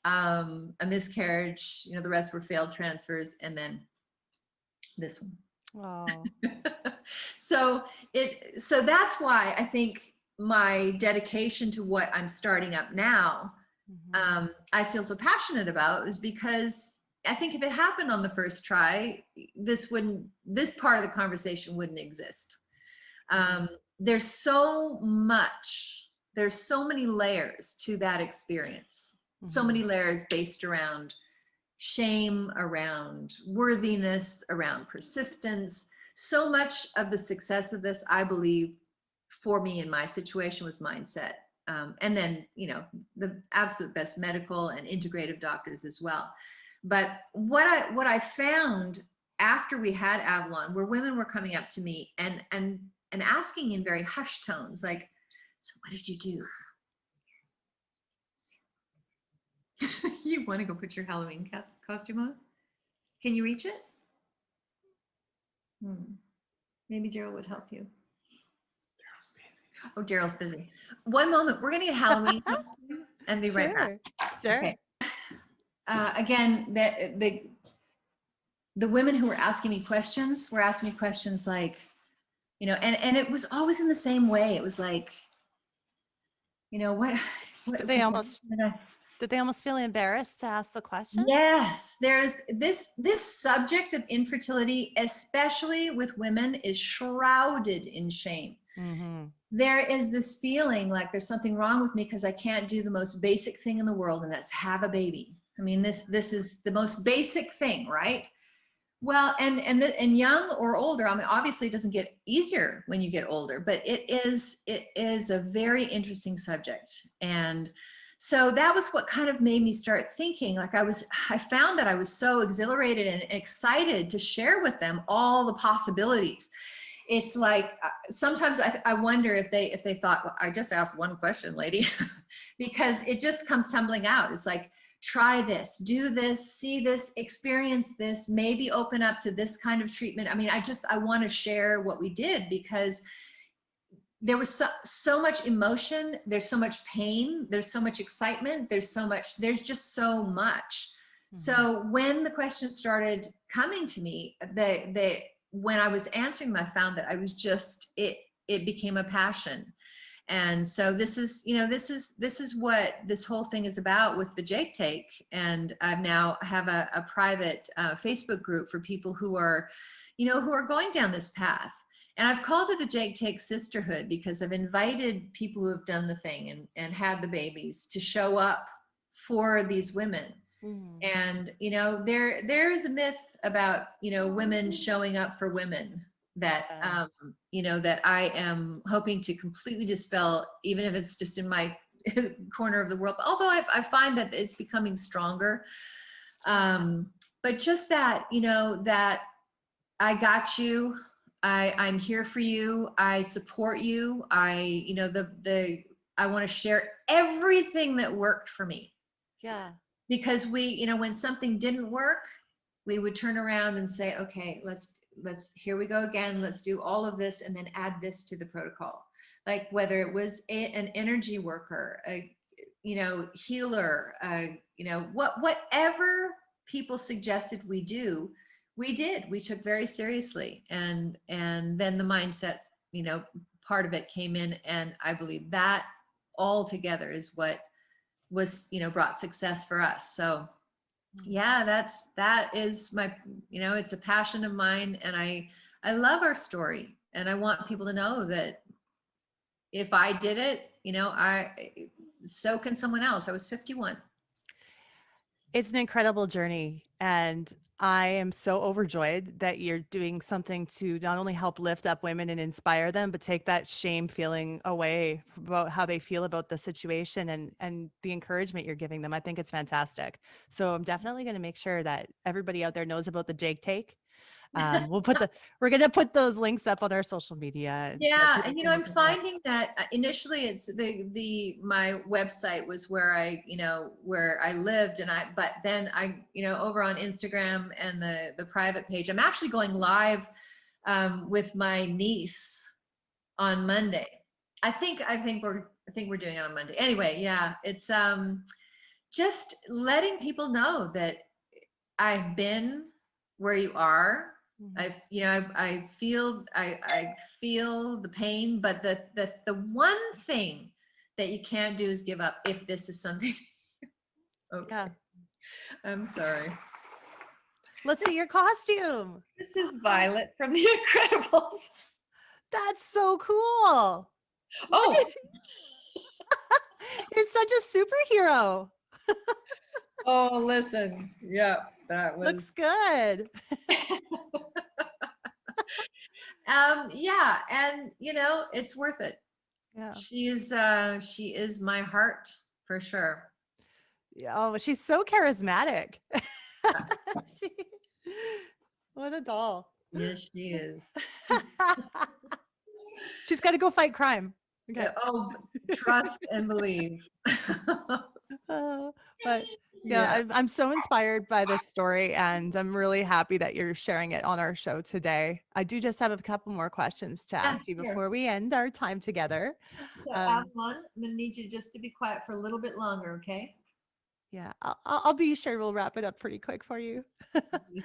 a miscarriage, the rest were failed transfers, and then this one. Oh, So that's why I think my dedication to what I'm starting up now, I feel so passionate about, is because I think if it happened on the first try, this part of the conversation wouldn't exist. There's so many layers to that experience. So many layers based around shame, around worthiness, around persistence. So much of the success of this, I believe, for me in my situation, was mindset. And then, the absolute best medical and integrative doctors as well. But what I found after we had Avalon, where women were coming up to me and asking in very hushed tones, like, so what did you do? You want to go put your Halloween costume on? Can you reach it? Maybe Daryl would help you. Daryl's busy. Oh, Daryl's busy. One moment. We're going to get Halloween costume and be right back. Sure. Okay. Again, the women who were asking me questions were asking me questions like, and it was always in the same way. It was like, what Did they almost feel embarrassed to ask the question? Yes, there's this subject of infertility, especially with women, is shrouded in shame. There is this feeling like there's something wrong with me because I can't do the most basic thing in the world, and that's have a baby. I mean, this is the most basic thing, right? Well, and young or older, I mean, obviously it doesn't get easier when you get older, but it is a very interesting subject. And so that was what kind of made me start thinking, like I found that I was so exhilarated and excited to share with them all the possibilities. It's like, sometimes I wonder if they thought, well, I just asked one question, lady, because it just comes tumbling out. It's like, try this, do this, see this, experience this, maybe open up to this kind of treatment. I mean, I want to share what we did, because there was so much emotion. There's so much pain. There's so much excitement. There's just so much. So when the questions started coming to me, when I was answering them, I found that I was it became a passion. And so this is what this whole thing is about with the Jake Take. And I now have a private Facebook group for people who are going down this path. And I've called it the Jake Take Sisterhood, because I've invited people who have done the thing and had the babies to show up for these women. And, there is a myth about, women showing up for women that, that I am hoping to completely dispel, even if it's just in my corner of the world. Although I find that it's becoming stronger. But just that, that I got you. I'm here for you. I support you. I want to share everything that worked for me. Yeah. Because when something didn't work, we would turn around and say, okay, let's here we go again. Let's do all of this and then add this to the protocol. Like whether it was an energy worker, a healer, whatever people suggested we do, we did. We took very seriously, and then the mindset, part of it came in, and I believe that all together is what was, brought success for us. So yeah, that is my, it's a passion of mine, and I love our story, and I want people to know that if I did it, so can someone else. I was 51. It's an incredible journey, and I am so overjoyed that you're doing something to not only help lift up women and inspire them, but take that shame feeling away about how they feel about the situation, and the encouragement you're giving them. I think it's fantastic. So I'm definitely going to make sure that everybody out there knows about the Jake Take. We're going to put those links up on our social media. Yeah. And, I'm finding that initially it's my website was where I lived, but then I, over on Instagram and the private page, I'm actually going live with my niece on Monday. I think we're doing it on Monday. Anyway, yeah, it's, just letting people know that I've been where you are. I feel the pain, but the one thing that you can't do is give up if this is something. Okay. Yeah. I'm sorry. Let's see your costume. This is Violet from The Incredibles. That's so cool. Oh, You're such a superhero. oh, listen. Yeah, that was. Looks good. Yeah, and it's worth it. Yeah. She is my heart for sure. Yeah. Oh, she's so charismatic. She- what a doll. Yes, she is. She's got to go fight crime. Okay. Oh, trust and believe. But yeah, I'm so inspired by this story, and I'm really happy that you're sharing it on our show today. I do just have a couple more questions to ask you sure. before we end our time together. So, Avalon, I'm going to need you just to be quiet for a little bit longer, okay? Yeah, I'll be sure we'll wrap it up pretty quick for you.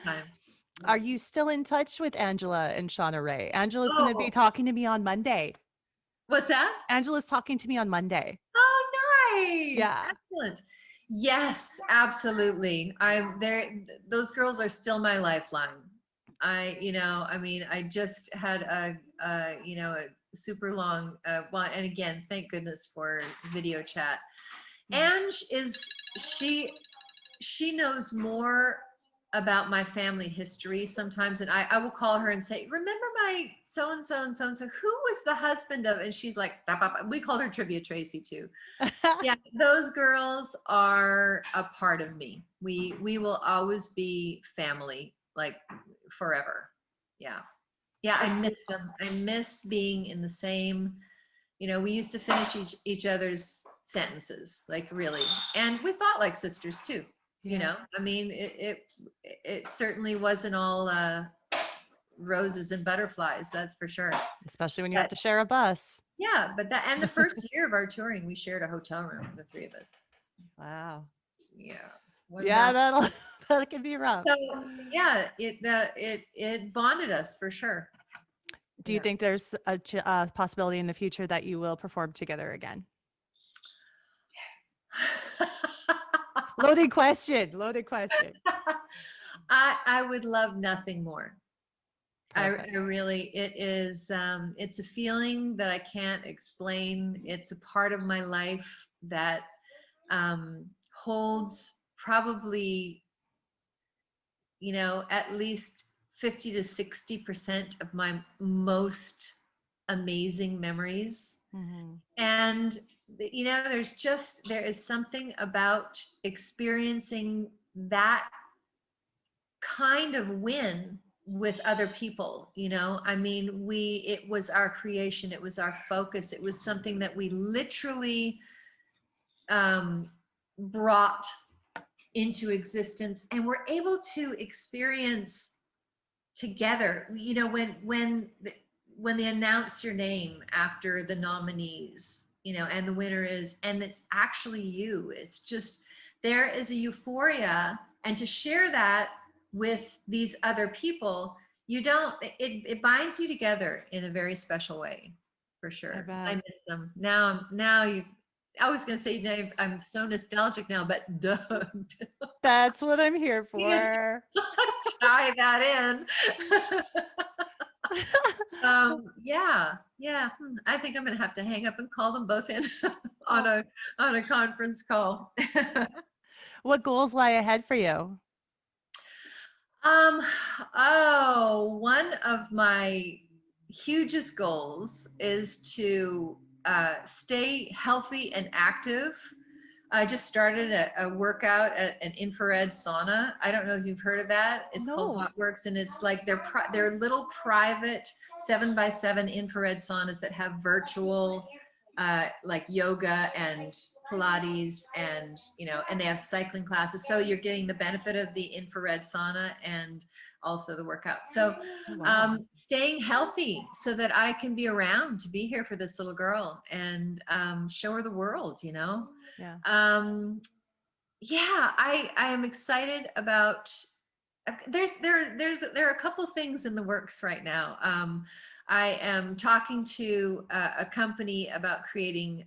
Time. Are you still in touch with Angela and Shauna Ray? Angela's going to be talking to me on Monday. What's that? Angela's talking to me on Monday. Oh, nice. Yeah. Excellent. Yes, absolutely. I'm there. Those girls are still my lifeline. I just had a super long one. And again, thank goodness for video chat. Ange she knows more about my family history sometimes, and I will call her and say, remember my so-and-so and so-and-so, who was the husband of, and she's like, bah, bah, bah. We called her Trivia Tracy too. Yeah, those girls are a part of me. We will always be family, like forever. Yeah. I miss them. I miss being in the same, we used to finish each other's sentences, like really, and we fought like sisters too. It certainly wasn't all roses and butterflies, that's for sure. Especially when you have to share a bus. Yeah, but and the first year of our touring, we shared a hotel room, the three of us. Wow. Yeah. That can be rough. So yeah, it bonded us for sure. Do you think there's a possibility in the future that you will perform together again? Loaded question. I would love nothing more. I really, it is, it's a feeling that I can't explain. It's a part of my life that holds probably, at least 50 to 60% of my most amazing memories. Mm-hmm. And there is something about experiencing that kind of win with other people. It was our creation, it was our focus, it was something that we literally brought into existence and were able to experience together. When they announce your name after the nominees, and the winner is, and it's actually you, it's just, there is a euphoria, and to share that with these other people, it binds you together in a very special way, for sure. I miss them. I was going to say, I'm so nostalgic now, but that's what I'm here for. Tie that in. Yeah. I think I'm going to have to hang up and call them both in on a conference call. What goals lie ahead for you? One of my hugest goals is to stay healthy and active. I just started a workout at an infrared sauna. I don't know if you've heard of that. It's called Hotworks, and it's like they're little private 7x7 infrared saunas that have virtual like yoga and Pilates, and and they have cycling classes. So you're getting the benefit of the infrared sauna and also the workout. So staying healthy so that I can be around to be here for this little girl and show her the world, Yeah. yeah, I am excited about. There are a couple things in the works right now. I am talking to a company about creating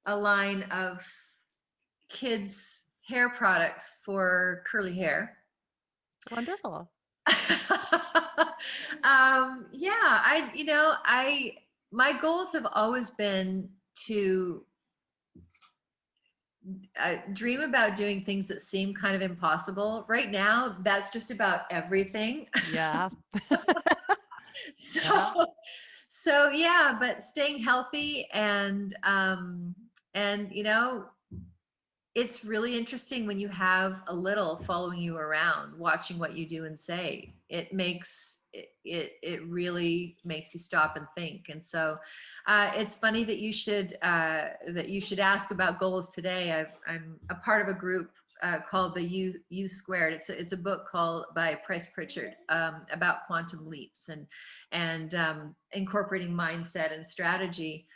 a line of kids hair products for curly hair. Wonderful. Yeah, my goals have always been to dream about doing things that seem kind of impossible. Right now, that's just about everything. Yeah. So, Yeah. so yeah, but staying healthy and it's really interesting when you have a little following you around, watching what you do and say. It really makes you stop and think. And so, it's funny that you should ask about goals today. I'm a part of a group called the U Squared. It's a book by Price Pritchard about quantum leaps and incorporating mindset and strategy.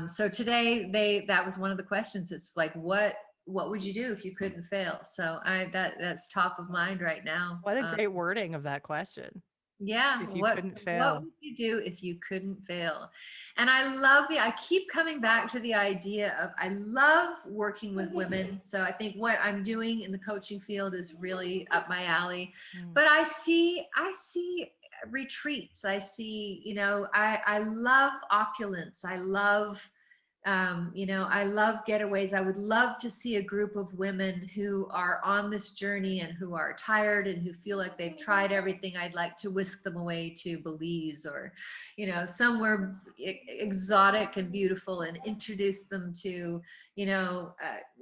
So today that was one of the questions. It's like, what would you do if you couldn't fail? So that's top of mind right now. What a great wording of that question. Yeah, If you couldn't what fail. would you do if you couldn't fail? And I keep coming back to the idea of, I love working with women. So I think what I'm doing in the coaching field is really up my alley. But I see retreats. I love opulence. I love getaways. I would love to see a group of women who are on this journey and who are tired and who feel like they've tried everything. I'd like to whisk them away to Belize or, somewhere exotic and beautiful, and introduce them to,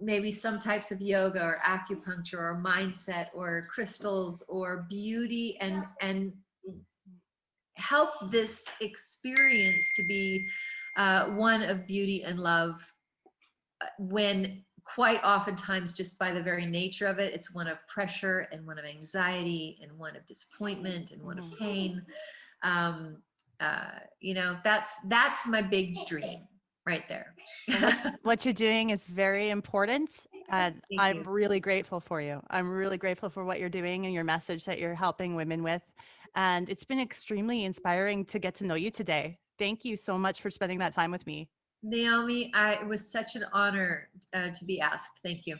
maybe some types of yoga or acupuncture or mindset or crystals or beauty, and help this experience to be one of beauty and love, when quite oftentimes, just by the very nature of it, it's one of pressure and one of anxiety and one of disappointment and one of pain. That's my big dream right there. What you're doing is very important, and Thank I'm you. really grateful for you. I'm really grateful for what you're doing and your message that you're helping women with. And it's been extremely inspiring to get to know you today. Thank you so much for spending that time with me. Naomi, it was such an honor to be asked. Thank you.